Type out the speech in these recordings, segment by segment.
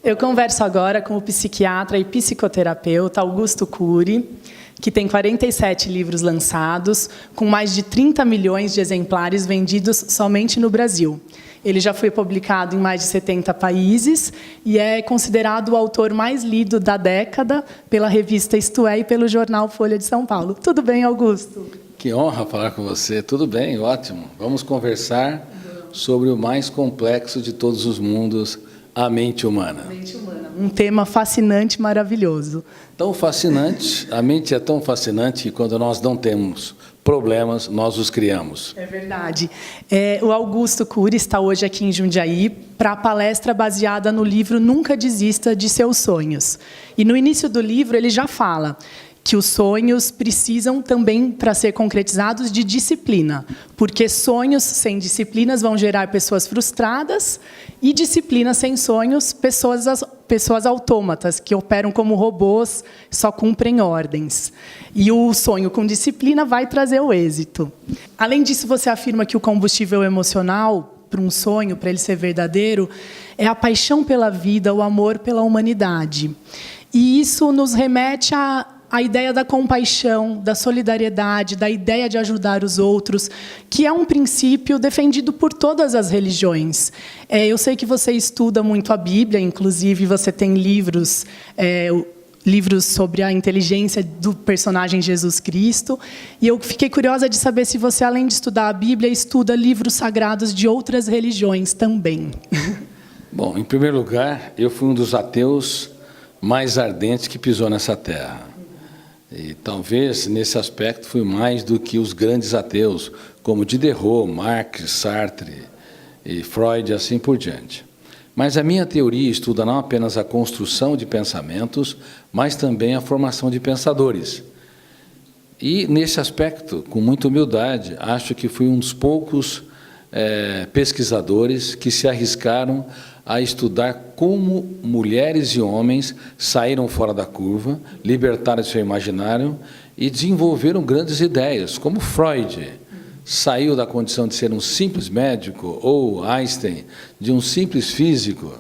Eu converso agora com o psiquiatra e psicoterapeuta Augusto Cury, que tem 47 livros lançados, com mais de 30 milhões de exemplares vendidos somente no Brasil. Ele já foi publicado em mais de 70 países e é considerado o autor mais lido da década pela revista Isto É e pelo jornal Folha de São Paulo. Tudo bem, Augusto? Que honra falar com você. Tudo bem, ótimo. Vamos conversar sobre o mais complexo de todos os mundos, a mente humana. A mente humana. Um tema fascinante e maravilhoso. Tão fascinante, a mente é tão fascinante que quando nós não temos problemas, nós os criamos. É verdade. O Augusto Cury está hoje aqui em Jundiaí para a palestra baseada no livro Nunca Desista de Seus Sonhos. E no início do livro ele já fala que os sonhos precisam também, para ser concretizados, de disciplina, porque sonhos sem disciplinas vão gerar pessoas frustradas e disciplina sem sonhos, pessoas autômatas, que operam como robôs, só cumprem ordens. E o sonho com disciplina vai trazer o êxito. Além disso, você afirma que o combustível emocional para um sonho, para ele ser verdadeiro, é a paixão pela vida, o amor pela humanidade. E isso nos remete a ideia da compaixão, da solidariedade, da ideia de ajudar os outros, que é um princípio defendido por todas as religiões. Eu sei que você estuda muito a Bíblia, inclusive você tem livros sobre a inteligência do personagem Jesus Cristo, e eu fiquei curiosa de saber se você, além de estudar a Bíblia, estuda livros sagrados de outras religiões também. Bom, em primeiro lugar, eu fui um dos ateus mais ardentes que pisou nessa terra. E talvez, nesse aspecto, fui mais do que os grandes ateus, como Diderot, Marx, Sartre e Freud, assim por diante. Mas a minha teoria estuda não apenas a construção de pensamentos, mas também a formação de pensadores. E, nesse aspecto, com muita humildade, acho que fui um dos poucos pesquisadores que se arriscaram a estudar como mulheres e homens saíram fora da curva, libertaram seu imaginário e desenvolveram grandes ideias, como Freud saiu da condição de ser um simples médico, ou Einstein de um simples físico,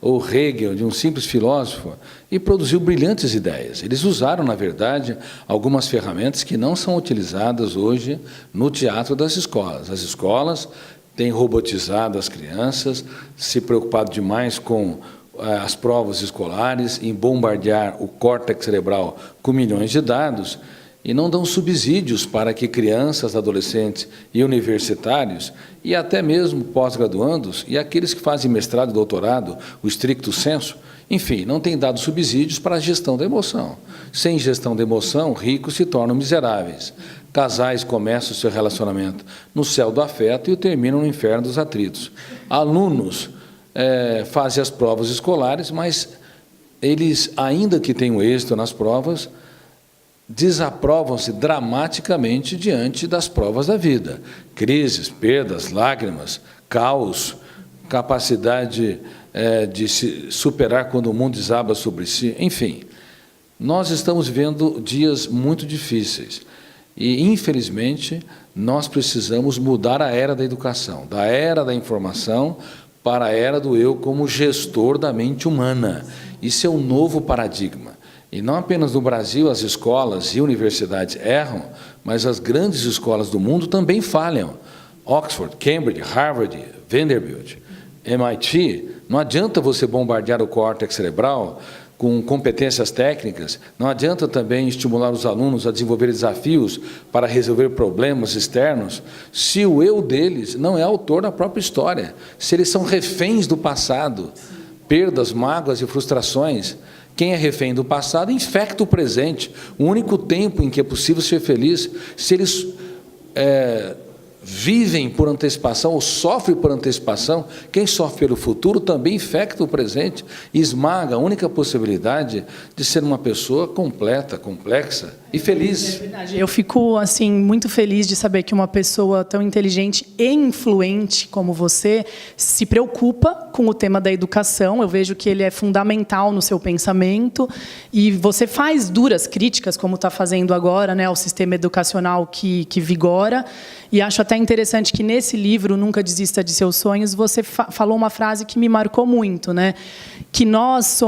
ou Hegel de um simples filósofo, e produziu brilhantes ideias. Eles usaram, na verdade, algumas ferramentas que não são utilizadas hoje no teatro das escolas. As escolas têm robotizado as crianças, se preocupado demais com as provas escolares, em bombardear o córtex cerebral com milhões de dados, e não dão subsídios para que crianças, adolescentes e universitários, e até mesmo pós-graduandos, e aqueles que fazem mestrado e doutorado, o stricto sensu, enfim, não têm dado subsídios para a gestão da emoção. Sem gestão da emoção, ricos se tornam miseráveis. Casais começam o seu relacionamento no céu do afeto e terminam no inferno dos atritos. Alunos fazem as provas escolares, mas eles, ainda que tenham êxito nas provas, desaprovam-se dramaticamente diante das provas da vida. Crises, perdas, lágrimas, caos, capacidade de se superar quando o mundo desaba sobre si, enfim. Nós estamos vivendo dias muito difíceis. E, infelizmente, nós precisamos mudar a era da educação, da era da informação para a era do eu como gestor da mente humana. Isso é um novo paradigma. E não apenas no Brasil as escolas e universidades erram, mas as grandes escolas do mundo também falham. Oxford, Cambridge, Harvard, Vanderbilt, MIT, não adianta você bombardear o córtex cerebral com competências técnicas, não adianta também estimular os alunos a desenvolver desafios para resolver problemas externos, se o eu deles não é autor da própria história, se eles são reféns do passado, perdas, mágoas e frustrações. Quem é refém do passado infecta o presente, o único tempo em que é possível ser feliz, se eles vivem por antecipação ou sofrem por antecipação, quem sofre pelo futuro também infecta o presente e esmaga a única possibilidade de ser uma pessoa completa, complexa e feliz. É verdade. Eu fico assim muito feliz de saber que uma pessoa tão inteligente e influente como você se preocupa com o tema da educação. Eu vejo que ele é fundamental no seu pensamento e você faz duras críticas, como está fazendo agora, né, ao sistema educacional que vigora. E acho até interessante que nesse livro, Nunca Desista de Seus Sonhos, você falou uma frase que me marcou muito, né? Que nós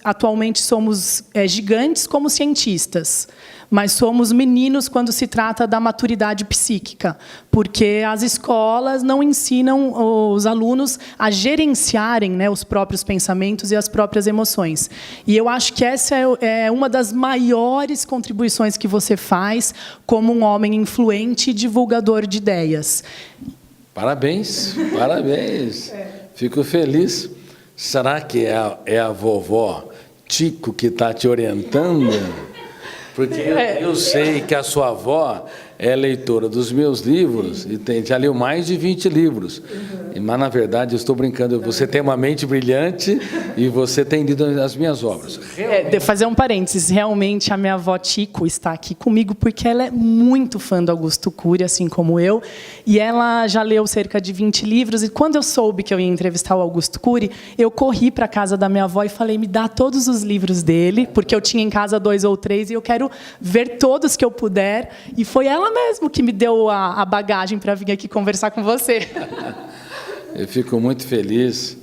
atualmente somos gigantes como cientistas, mas somos meninos quando se trata da maturidade psíquica, porque as escolas não ensinam os alunos a gerenciarem, né, os próprios pensamentos e as próprias emoções. E eu acho que essa é uma das maiores contribuições que você faz como um homem influente e divulgador de ideias. Parabéns, parabéns. Fico feliz. Será que é a vovó Tico que está te orientando? Porque eu sei que a sua avó é leitora dos meus livros e já leu mais de 20 livros. Mas, na verdade, eu estou brincando, você tem uma mente brilhante e você tem lido as minhas obras. Fazer um parênteses, realmente a minha avó Tico está aqui comigo porque ela é muito fã do Augusto Cury, assim como eu, e ela já leu cerca de 20 livros, e quando eu soube que eu ia entrevistar o Augusto Cury, eu corri para a casa da minha avó e falei, me dá todos os livros dele, porque eu tinha em casa 2 ou 3 e eu quero ver todos que eu puder, e foi ela mesmo que me deu a bagagem para vir aqui conversar com você. Eu fico muito feliz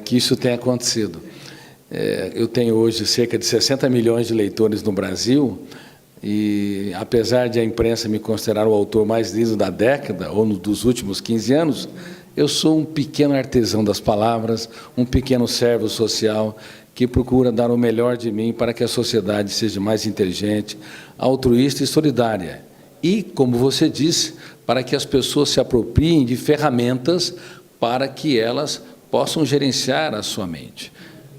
que isso tenha acontecido. Eu tenho hoje cerca de 60 milhões de leitores no Brasil e, apesar de a imprensa me considerar o autor mais lido da década ou dos últimos 15 anos, eu sou um pequeno artesão das palavras, um pequeno servo social que procura dar o melhor de mim para que a sociedade seja mais inteligente, altruísta e solidária. E, como você disse, para que as pessoas se apropriem de ferramentas para que elas possam gerenciar a sua mente,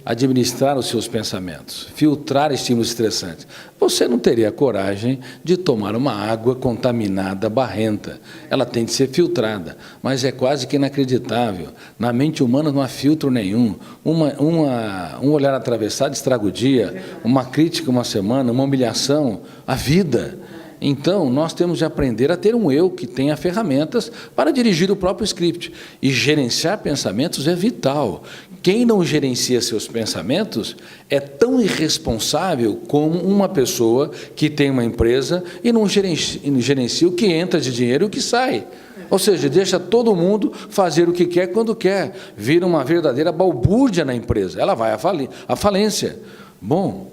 administrar os seus pensamentos, filtrar estímulos estressantes. Você não teria coragem de tomar uma água contaminada, barrenta. Ela tem de ser filtrada, mas é quase que inacreditável. Na mente humana não há filtro nenhum. Um olhar atravessado estraga o dia, uma crítica uma semana, uma humilhação, a vida. Então, nós temos de aprender a ter um eu que tenha ferramentas para dirigir o próprio script. E gerenciar pensamentos é vital. Quem não gerencia seus pensamentos é tão irresponsável como uma pessoa que tem uma empresa e não gerencia o que entra de dinheiro e o que sai. Ou seja, deixa todo mundo fazer o que quer quando quer. Vira uma verdadeira balbúrdia na empresa. Ela vai à falência. Bom,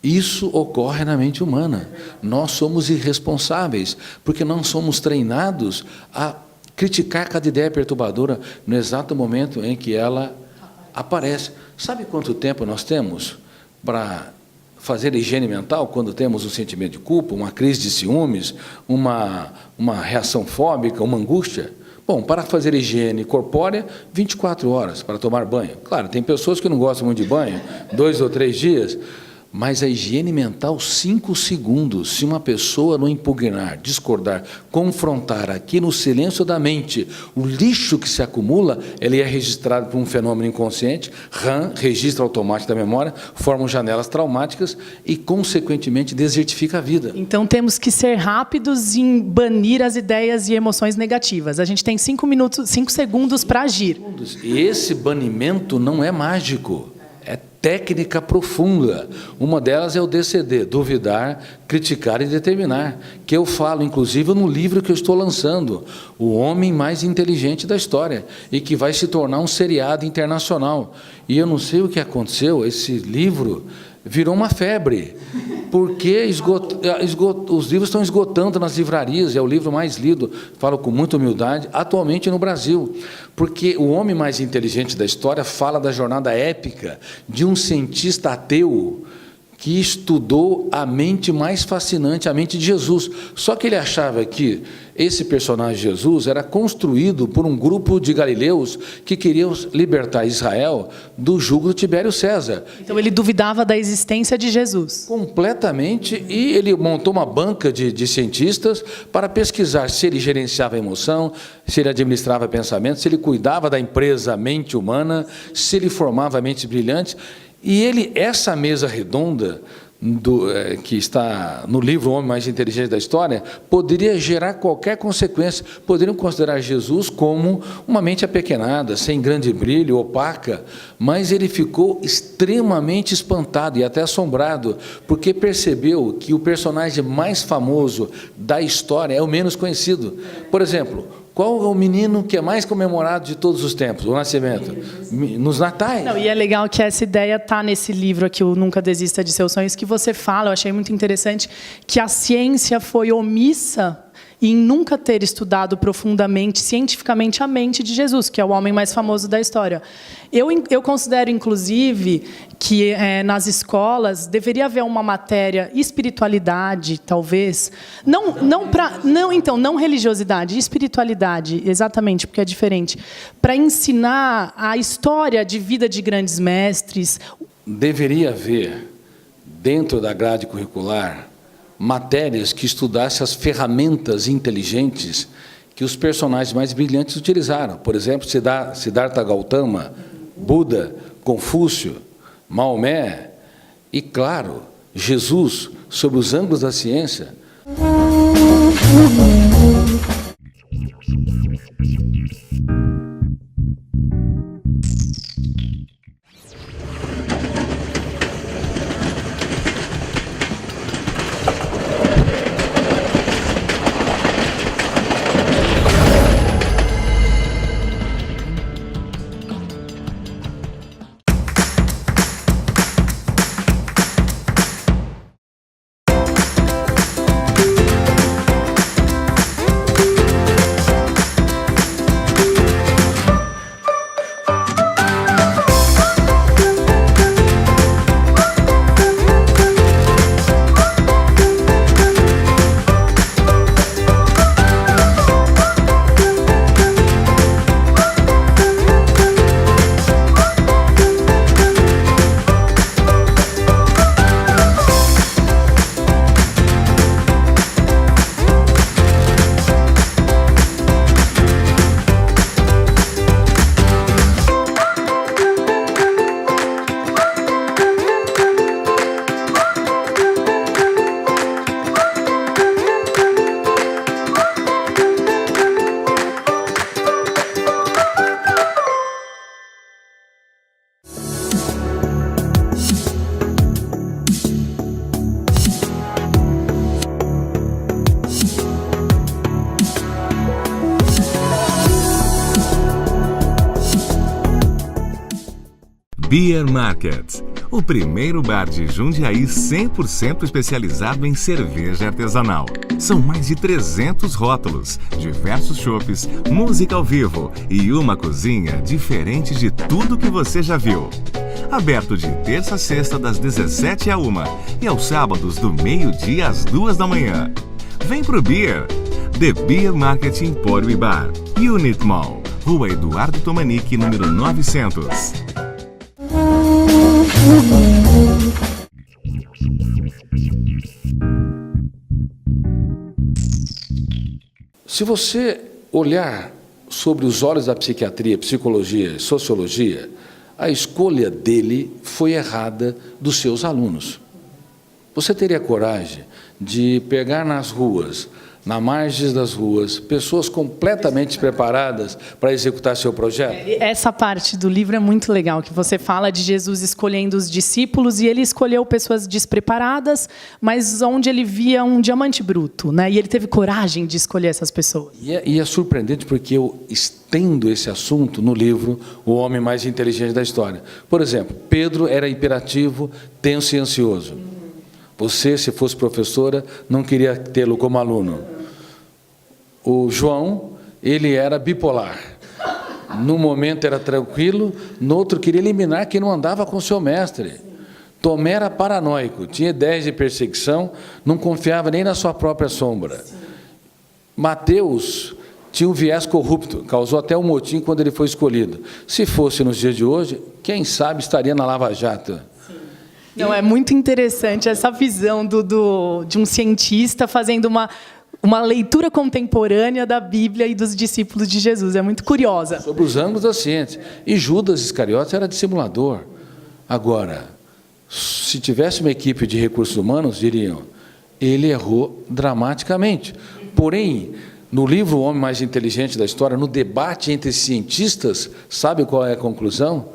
isso ocorre na mente humana. Nós somos irresponsáveis, porque não somos treinados a criticar cada ideia perturbadora no exato momento em que ela aparece. Sabe quanto tempo nós temos para fazer higiene mental quando temos um sentimento de culpa, uma crise de ciúmes, uma reação fóbica, uma angústia? Bom, para fazer higiene corpórea, 24 horas para tomar banho. Claro, tem pessoas que não gostam muito de banho, 2 ou 3 dias. Mas a higiene mental, 5 segundos. Se uma pessoa não impugnar, discordar, confrontar aqui no silêncio da mente o lixo que se acumula, ele é registrado por um fenômeno inconsciente, RAM, registro automático da memória, formam janelas traumáticas e, consequentemente, desertifica a vida. Então, temos que ser rápidos em banir as ideias e emoções negativas. A gente tem 5 segundos para agir. E esse banimento não é mágico. Técnica profunda. Uma delas é o DCD, duvidar, criticar e determinar, que eu falo, inclusive, no livro que eu estou lançando, O Homem Mais Inteligente da História, e que vai se tornar um seriado internacional. E eu não sei o que aconteceu, esse livro virou uma febre, porque os livros estão esgotando nas livrarias, é o livro mais lido, falo com muita humildade, atualmente no Brasil, porque O Homem Mais Inteligente da História fala da jornada épica de um cientista ateu que estudou a mente mais fascinante, a mente de Jesus. Só que ele achava que esse personagem Jesus era construído por um grupo de galileus que queriam libertar Israel do jugo de Tibério César. Então ele duvidava da existência de Jesus. Completamente, e ele montou uma banca de cientistas para pesquisar se ele gerenciava a emoção, se ele administrava pensamento, se ele cuidava da empresa mente humana, se ele formava mentes brilhantes. E essa mesa redonda, que está no livro O Homem Mais Inteligente da História, poderia gerar qualquer consequência. Poderiam considerar Jesus como uma mente apequenada, sem grande brilho, opaca, mas ele ficou extremamente espantado e até assombrado, porque percebeu que o personagem mais famoso da história é o menos conhecido. Por exemplo, qual é o menino que é mais comemorado de todos os tempos? O nascimento. Nos natais. Não, e é legal que essa ideia está nesse livro aqui, o Nunca Desista de Seus Sonhos, que você fala, eu achei muito interessante, que a ciência foi omissa em nunca ter estudado profundamente, cientificamente, a mente de Jesus, que é o homem mais famoso da história. Eu considero, inclusive, que nas escolas deveria haver uma matéria espiritualidade, talvez. Não religiosidade, espiritualidade, exatamente, porque é diferente. Para ensinar a história de vida de grandes mestres. Deveria haver, dentro da grade curricular, matérias que estudassem as ferramentas inteligentes que os personagens mais brilhantes utilizaram. Por exemplo, Siddhartha Gautama, Buda, Confúcio, Maomé e, claro, Jesus, sob os ângulos da ciência. Beer Market, o primeiro bar de Jundiaí 100% especializado em cerveja artesanal. São mais de 300 rótulos, diversos chopes, música ao vivo e uma cozinha diferente de tudo que você já viu. Aberto de terça a sexta das 17 à 1 e aos sábados do meio-dia às 2 da manhã. Vem pro Beer! The Beer Market Empório e Bar, Unit Mall, Rua Eduardo Tomanique, número 900. Se você olhar sobre os olhos da psiquiatria, psicologia e sociologia, a escolha dele foi errada dos seus alunos. Você teria coragem de pegar nas ruas, na margem das ruas, pessoas completamente preparadas para executar seu projeto? Essa parte do livro é muito legal, que você fala de Jesus escolhendo os discípulos, e ele escolheu pessoas despreparadas, mas onde ele via um diamante bruto, né? E ele teve coragem de escolher essas pessoas. E é surpreendente porque eu estendo esse assunto no livro O Homem Mais Inteligente da História. Por exemplo, Pedro era hiperativo, tenso e ansioso. Você, se fosse professora, não queria tê-lo como aluno. O João, ele era bipolar. No momento era tranquilo, no outro queria eliminar quem não andava com o seu mestre. Tomé era paranoico, tinha ideias de perseguição, não confiava nem na sua própria sombra. Mateus tinha um viés corrupto, causou até um motim quando ele foi escolhido. Se fosse nos dias de hoje, quem sabe estaria na Lava Jato. Não, é muito interessante essa visão de um cientista fazendo uma leitura contemporânea da Bíblia e dos discípulos de Jesus. É muito curiosa. Sobre os ângulos da ciência. E Judas Iscariotes era dissimulador. Agora, se tivesse uma equipe de recursos humanos, diriam, ele errou dramaticamente. Porém, no livro O Homem Mais Inteligente da História, no debate entre cientistas, sabe qual é a conclusão?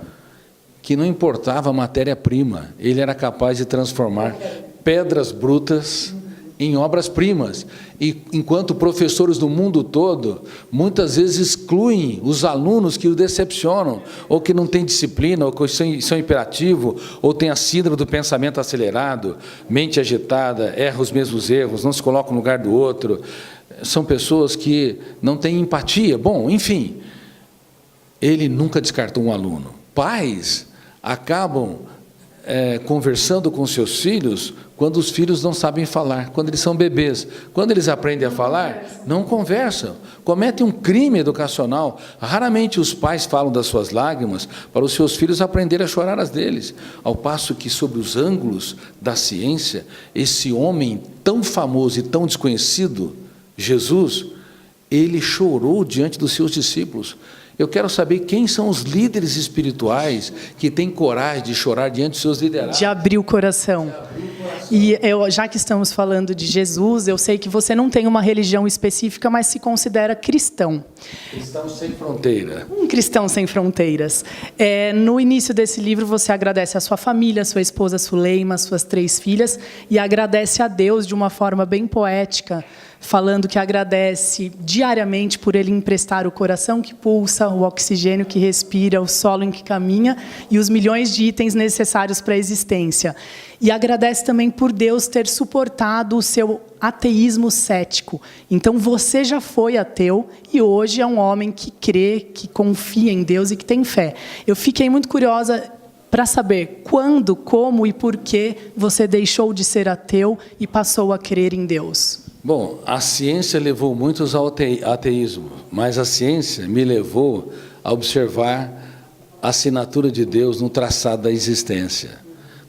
Que não importava a matéria-prima, ele era capaz de transformar pedras brutas em obras-primas. E enquanto professores do mundo todo, muitas vezes excluem os alunos que o decepcionam, ou que não têm disciplina, ou que são imperativos, ou têm a síndrome do pensamento acelerado, mente agitada, erra os mesmos erros, não se coloca no lugar do outro. São pessoas que não têm empatia. Bom, enfim, ele nunca descartou um aluno. Pais acabam conversando com seus filhos quando os filhos não sabem falar, quando eles são bebês. Quando eles aprendem a falar, não conversam. Cometem um crime educacional. Raramente os pais falam das suas lágrimas para os seus filhos aprenderem a chorar as deles. Ao passo que, sobre os ângulos da ciência, esse homem tão famoso e tão desconhecido, Jesus, ele chorou diante dos seus discípulos. Eu quero saber quem são os líderes espirituais que têm coragem de chorar diante dos seus liderados. De abrir o coração. E já que estamos falando de Jesus, eu sei que você não tem uma religião específica, mas se considera cristão. Cristão sem fronteira. Um cristão sem fronteiras. No início desse livro, você agradece a sua família, sua esposa Suleima, suas 3 filhas, e agradece a Deus de uma forma bem poética, falando que agradece diariamente por Ele emprestar o coração que pulsa, o oxigênio que respira, o solo em que caminha e os milhões de itens necessários para a existência. E agradece também por Deus ter suportado o seu ateísmo cético. Então, você já foi ateu e hoje é um homem que crê, que confia em Deus e que tem fé. Eu fiquei muito curiosa para saber quando, como e por que você deixou de ser ateu e passou a crer em Deus. Bom, a ciência levou muitos ao ateísmo, mas a ciência me levou a observar a assinatura de Deus no traçado da existência.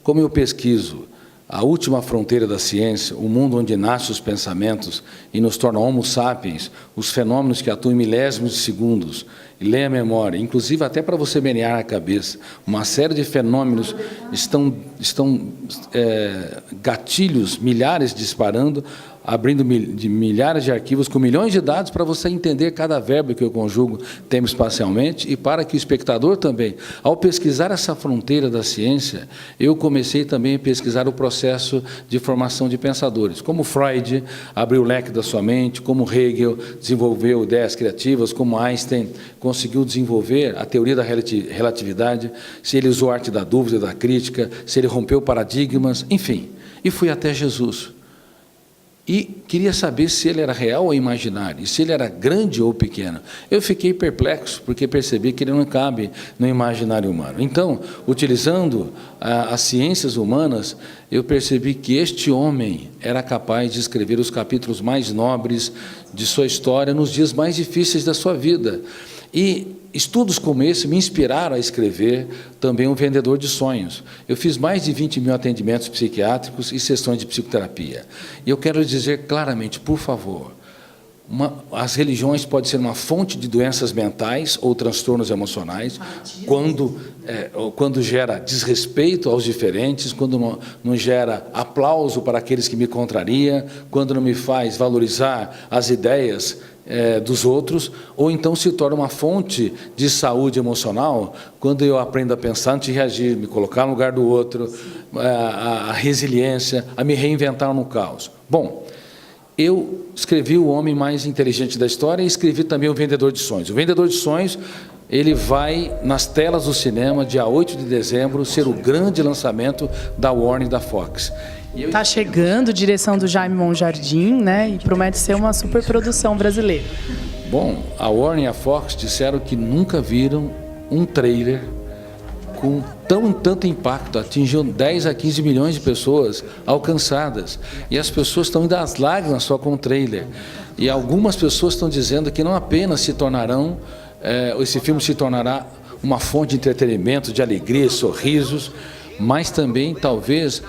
Como eu pesquiso a última fronteira da ciência, o mundo onde nascem os pensamentos e nos torna homo sapiens, os fenômenos que atuam em milésimos de segundos, e leem a memória, inclusive até para você menear a cabeça. Uma série de fenômenos estão gatilhos, milhares disparando, abrindo milhares de arquivos com milhões de dados para você entender cada verbo que eu conjugo tempo-espacialmente e para que o espectador também, ao pesquisar essa fronteira da ciência, eu comecei também a pesquisar o processo de formação de pensadores, como Freud abriu o leque da sua mente, como Hegel desenvolveu ideias criativas, como Einstein conseguiu desenvolver a teoria da relatividade, se ele usou a arte da dúvida, da crítica, se ele rompeu paradigmas, enfim, e fui até Jesus. E queria saber se ele era real ou imaginário, e se ele era grande ou pequeno. Eu fiquei perplexo, porque percebi que ele não cabe no imaginário humano. Então, utilizando as ciências humanas, eu percebi que este homem era capaz de escrever os capítulos mais nobres de sua história nos dias mais difíceis da sua vida. E estudos como esse me inspiraram a escrever também O Vendedor de Sonhos. Eu fiz mais de 20 mil atendimentos psiquiátricos e sessões de psicoterapia. E eu quero dizer claramente, por favor, as religiões podem ser uma fonte de doenças mentais ou transtornos emocionais, quando gera desrespeito aos diferentes, quando não gera aplauso para aqueles que me contrariam, quando não me faz valorizar as ideias dos outros, ou então se torna uma fonte de saúde emocional, quando eu aprendo a pensar antes de reagir, me colocar no lugar do outro, a resiliência, a me reinventar no caos. Bom, eu escrevi O Homem Mais Inteligente da História e escrevi também O Vendedor de Sonhos. O Vendedor de Sonhos, ele vai nas telas do cinema, dia 8 de dezembro, ser o grande lançamento da Warner e da Fox. Está chegando, direção do Jaime Monjardim, né? E promete ser uma superprodução brasileira. Bom, a Warner e a Fox disseram que nunca viram um trailer com tanto impacto, atingiu 10 a 15 milhões de pessoas alcançadas. E as pessoas estão indo às lágrimas só com o trailer. E algumas pessoas estão dizendo que não apenas esse filme se tornará uma fonte de entretenimento, de alegria, sorrisos, mas também, talvez,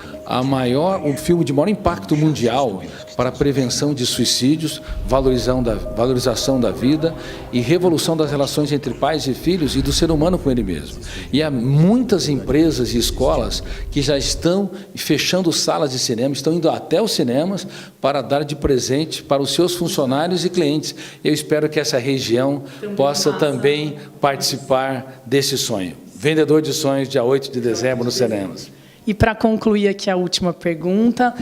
um filme de maior impacto mundial para a prevenção de suicídios, valorização da vida e revolução das relações entre pais e filhos e do ser humano com ele mesmo. E há muitas empresas e escolas que já estão fechando salas de cinema, estão indo até os cinemas para dar de presente para os seus funcionários e clientes. Eu espero que essa região possa também participar desse sonho. Vendedor de Sonhos, dia 8 de dezembro, nos cinemas. E para concluir aqui a última pergunta,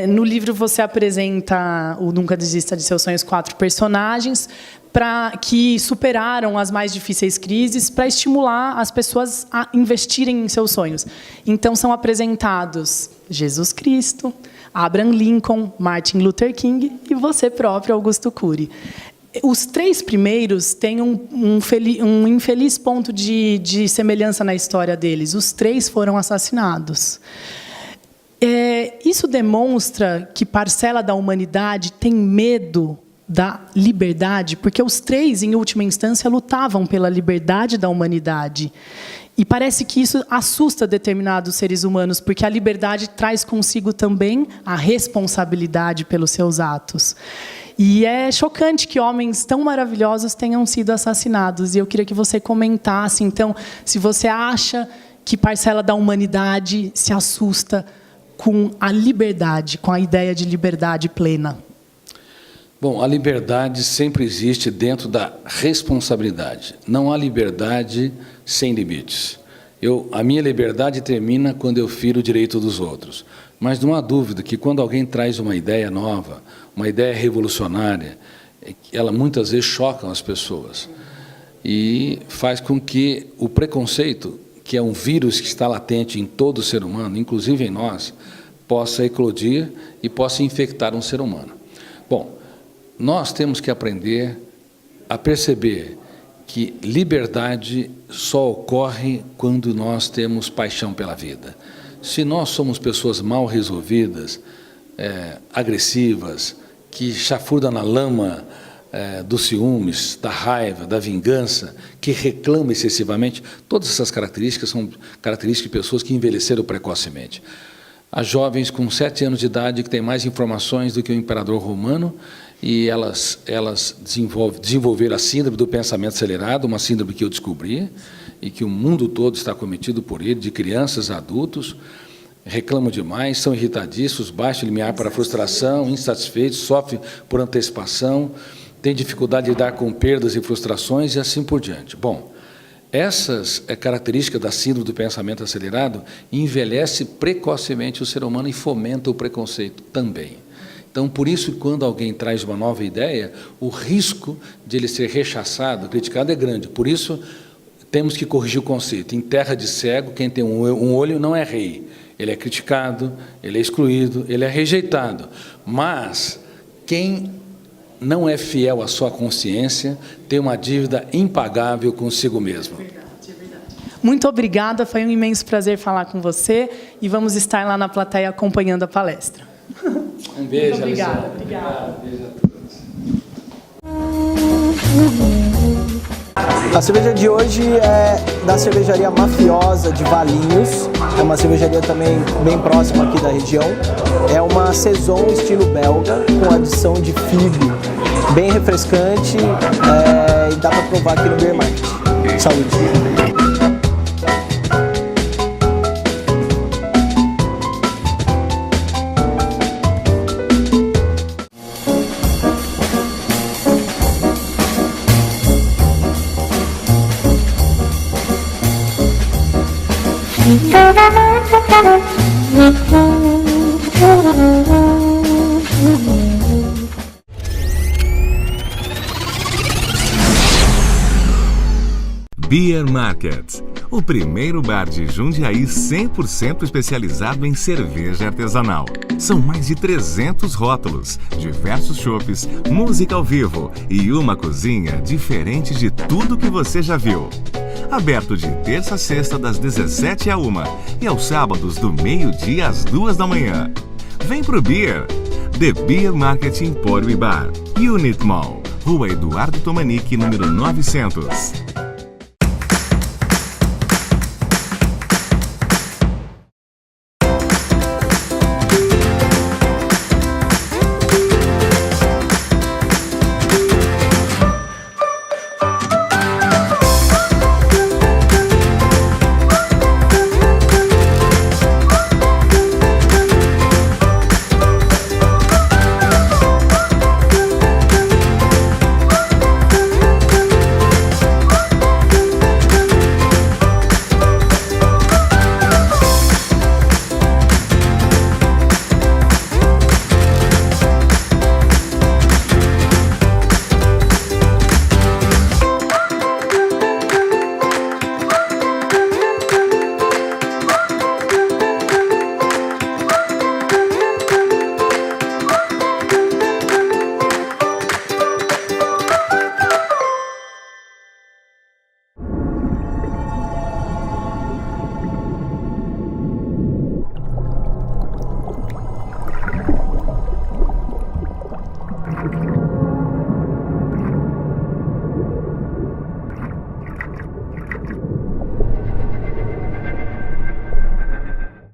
no livro você apresenta o Nunca Desista de Seus Sonhos, 4 personagens que superaram as mais difíceis crises para estimular as pessoas a investirem em seus sonhos. Então são apresentados Jesus Cristo, Abraham Lincoln, Martin Luther King e você próprio, Augusto Cury. Os 3 primeiros têm um infeliz ponto de semelhança na história deles. Os 3 foram assassinados. Isso demonstra que parcela da humanidade tem medo da liberdade, porque os 3, em última instância, lutavam pela liberdade da humanidade. E parece que isso assusta determinados seres humanos, porque a liberdade traz consigo também a responsabilidade pelos seus atos. E é chocante que homens tão maravilhosos tenham sido assassinados. E eu queria que você comentasse, então, se você acha que parcela da humanidade se assusta com a liberdade, com a ideia de liberdade plena. Bom, a liberdade sempre existe dentro da responsabilidade. Não há liberdade sem limites. A minha liberdade termina quando eu firo o direito dos outros. Mas não há dúvida que quando alguém traz uma ideia nova, uma ideia revolucionária, ela muitas vezes choca as pessoas e faz com que o preconceito, que é um vírus que está latente em todo ser humano, inclusive em nós, possa eclodir e possa infectar um ser humano. Bom, nós temos que aprender a perceber que liberdade só ocorre quando nós temos paixão pela vida. Se nós somos pessoas mal resolvidas, agressivas, que chafurdam na lama dos ciúmes, da raiva, da vingança, que reclamam excessivamente, todas essas características são características de pessoas que envelheceram precocemente. Há jovens com 7 anos de idade que têm mais informações do que o imperador romano, e elas desenvolveram a síndrome do pensamento acelerado, uma síndrome que eu descobri, e que o mundo todo está cometido por ele, de crianças a adultos, reclamam demais, são irritadiços, baixo limiar para a frustração, insatisfeitos, sofrem por antecipação, têm dificuldade de lidar com perdas e frustrações e assim por diante. Bom, essas características da síndrome do pensamento acelerado envelhece precocemente o ser humano e fomenta o preconceito também. Então, por isso, quando alguém traz uma nova ideia, o risco de ele ser rechaçado, criticado é grande. Por isso, temos que corrigir o conceito. Em terra de cego, quem tem um olho não é rei. Ele é criticado, ele é excluído, ele é rejeitado. Mas quem não é fiel à sua consciência tem uma dívida impagável consigo mesmo. É verdade. Muito obrigada, foi um imenso prazer falar com você e vamos estar lá na plateia acompanhando a palestra. Um beijo, muito obrigada. Alessandra. Obrigada. Um beijo a todos. A cerveja de hoje é da cervejaria Mafiosa de Valinhos, é uma cervejaria também bem próxima aqui da região. É uma saison estilo belga com adição de figo, bem refrescante e dá para provar aqui no Beer Market. Saúde! Beer Market, o primeiro bar de Jundiaí 100% especializado em cerveja artesanal. São mais de 300 rótulos, diversos chopes, música ao vivo e uma cozinha diferente de tudo que você já viu. Aberto de terça a sexta das 17 à 1 e aos sábados do meio-dia às 2 da manhã. Vem pro Beer! The Beer Market Empório e Bar. Unit Mall, Rua Eduardo Tomanique, número 900.